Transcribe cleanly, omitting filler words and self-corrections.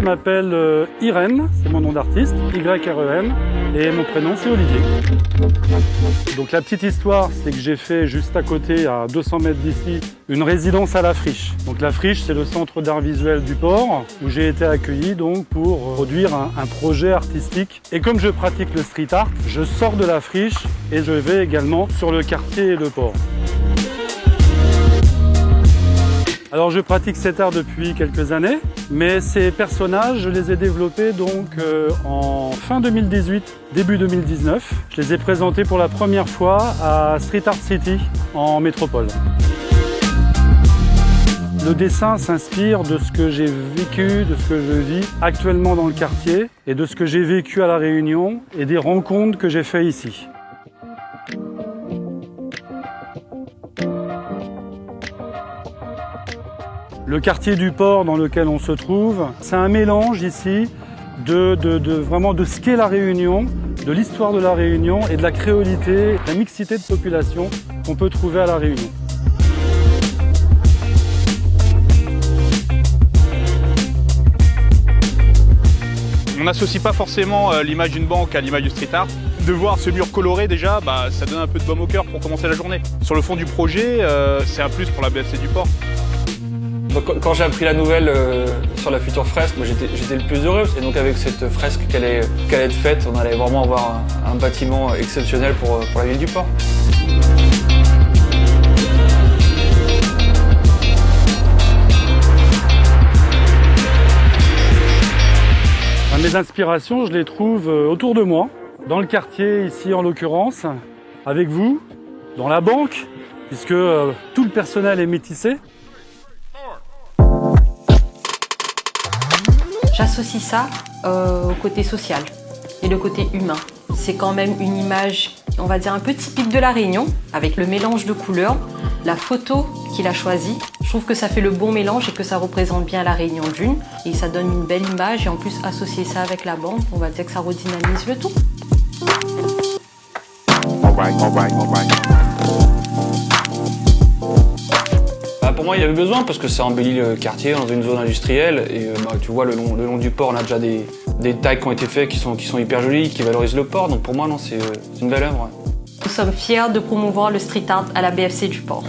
m'appelle Irène, c'est mon nom d'artiste, Y-R-E-N, et mon prénom c'est Olivier. Donc la petite histoire, c'est que j'ai fait juste à côté, à 200 mètres d'ici, une résidence à la Friche. Donc la Friche, c'est le centre d'art visuel du port, où j'ai été accueilli donc pour produire un projet artistique. Et comme je pratique le street art, je sors de la Friche et je vais également sur le quartier et le port. Alors je pratique cet art depuis quelques années, mais ces personnages, je les ai développés donc en fin 2018, début 2019. Je les ai présentés pour la première fois à Street Art City en métropole. Le dessin s'inspire de ce que j'ai vécu, de ce que je vis actuellement dans le quartier et de ce que j'ai vécu à La Réunion et des rencontres que j'ai faites ici. Le quartier du port dans lequel on se trouve, c'est un mélange ici vraiment de ce qu'est La Réunion, de l'histoire de La Réunion et de la créolité, la mixité de population qu'on peut trouver à La Réunion. On n'associe pas forcément l'image d'une banque à l'image du street art. De voir ce mur coloré déjà, ça donne un peu de baume au cœur pour commencer la journée. Sur le fond du projet, c'est un plus pour la BFC du port. Quand j'ai appris la nouvelle sur la future fresque, moi j'étais le plus heureux. Et donc avec cette fresque qui allait être faite, on allait vraiment avoir un bâtiment exceptionnel pour la ville du port. Mes inspirations, je les trouve autour de moi, dans le quartier ici en l'occurrence, avec vous, dans la banque, puisque tout le personnel est métissé. J'associe ça au côté social et le côté humain. C'est quand même une image, on va dire, un peu typique de La Réunion, avec le mélange de couleurs, la photo qu'il a choisie. Je trouve que ça fait le bon mélange et que ça représente bien La Réunion d'une. Et ça donne une belle image et en plus associer ça avec la bande, on va dire que ça redynamise le tout. Pour moi, il y avait besoin parce que ça embellit le quartier dans une zone industrielle. Et tu vois, le long du port, on a déjà des tags qui ont été faits qui sont hyper jolis, qui valorisent le port. Donc pour moi, non, c'est une belle œuvre. Nous sommes fiers de promouvoir le street art à la BFC du port.